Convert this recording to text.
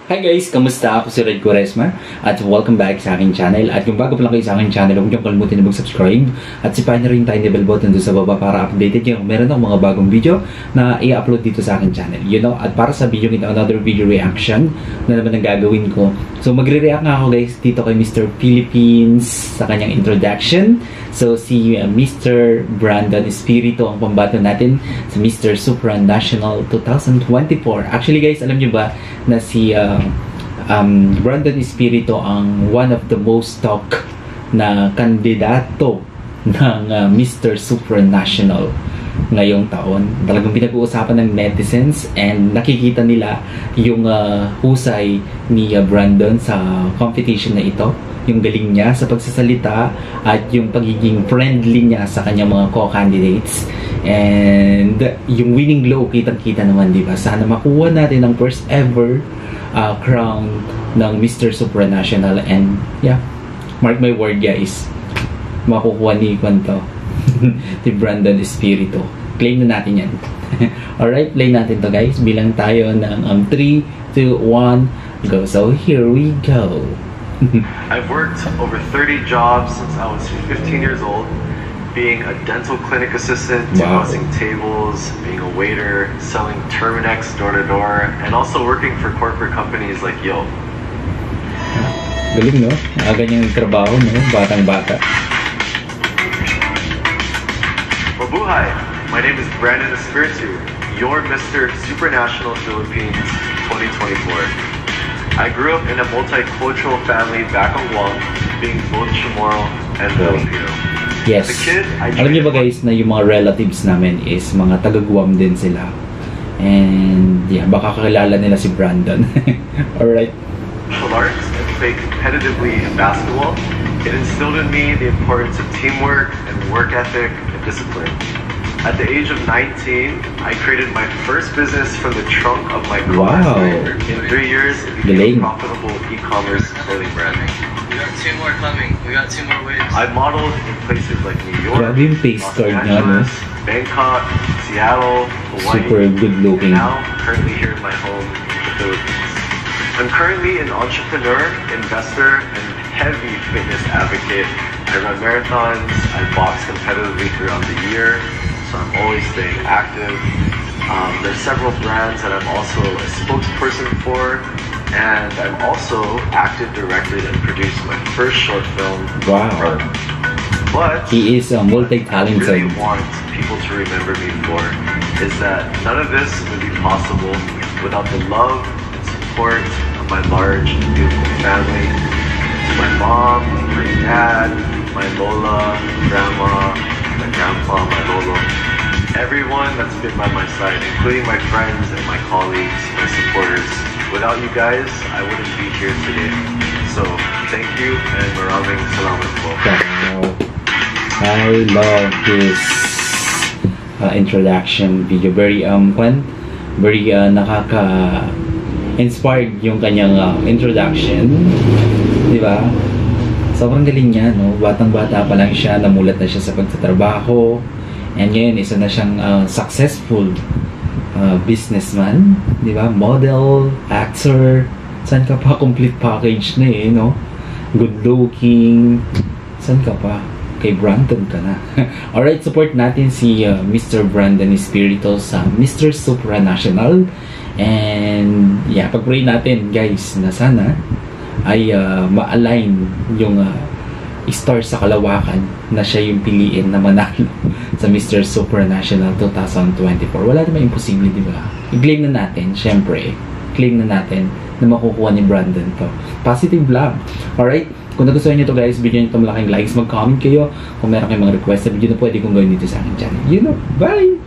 Hi guys! Kamusta? Ako si Red Quaresma at welcome back sa aking channel. At kung bago pa lang kayo sa aking channel, huwag niyong kalimutan na mag-subscribe at sipahin na rin tayo bell button doon sa baba para updated yung meron ng mga bagong video na i-upload dito sa aking channel. You know, at para sa video ito, another video reaction na naman ang gagawin ko. So magre-react nga ako guys dito kay Mr. Philippines sa kanyang introduction. So si Mr. Brandon Espiritu ang pambato natin sa Mr. Supranational 2024. Actually guys, alam niyo ba na si Brandon Espiritu ang one of the most talk na kandidato ng Mr. Supranational ngayong taon. Talagang pinag-uusapan ng netizens and nakikita nila yung husay ni Brandon sa competition na ito, yung galing niya sa pagsasalita at yung pagiging friendly niya sa kanyang mga co-candidates and yung winning glow kitang-kita naman, di ba? Sana makuha natin ang first ever crown ng Mr. Supranational and yeah, mark my word guys, makukuha ni Kwanto ni Brandon Espiritu. Claim na natin yan. Alright, play natin to guys. Bilang tayo ng 3, 2, 1, go. So here we go. I've worked over 30 jobs since I was 15 years old, being a dental clinic assistant, bussing tables, being a waiter, selling Terminex door to door, and also working for corporate companies like Yo. Galing, no? Ganyan yung trabaho, no? Batang-bata. Mabuhay! My name is Brandon Espiritu, your Mr. Supranational Philippines 2024. I grew up in a multicultural family back on Guam, being both Chamorro and Filipino. Yes. As a kid, alam niyo ba guys na yung mga relatives namin is mga taga-Guam din sila. And yeah, baka kakilala nila si Brandon. Alright. Martial arts and played competitively in basketball. It instilled in me the importance of teamwork and work ethic and discipline. At the age of 19, I created my first business from the trunk of my car. Wow. In 3 years, it became a profitable e-commerce clothing brand. We got 2 more coming. We got 2 more waves. I modeled in places like New York, Grabe yung face Los card niya, no? Angeles, Bangkok, Seattle, Hawaii, super good looking. and now currently here in my home, the Philippines. I'm currently an entrepreneur, investor, and heavy fitness advocate. I run marathons, I box competitively throughout the year, so I'm always staying active. There's several brands that I'm also a spokesperson for, and I've also acted, directed, and produced my first short film. Wow. But he is what I multi-talented. really want people to remember me for is that none of this would be possible without the love and support of my large and beautiful family. My mom, my dad, my Lola, grandma, my grandpa, my Lolo. Everyone that's been by my side, including my friends and my colleagues, my supporters. Without you guys, I wouldn't be here today. So, thank you and maraming salamat po. I love this introduction video. Very very nakaka-inspired yung kanyang introduction, di ba? Sobrang galing niya, no? Batang-bata pa lang siya, namulat na siya sa pagtatrabaho. And ngayon, isa na siyang successful businessman, di ba? Model, actor, saan ka pa? Complete package na eh, no? Good looking, saan ka pa? Kay Brandon ka na. Alright, support natin si Mr. Brandon Espiritu sa Mr. Supranational. And yeah, pag-pray natin guys na sana ay ma-align yung star sa kalawakan na siya yung piliin na manalo sa Mr. Supranational 2024. Wala naman imposible, di ba? I-claim na natin, syempre. Claim na natin na makukuha ni Brandon to. Positive lang. Alright? Kung nagustuhan nyo to guys, bigyan nyo ito malaking likes. Mag-comment kayo kung meron kayong mga request sa video na pwede kong gawin dito sa aking channel. You know, bye!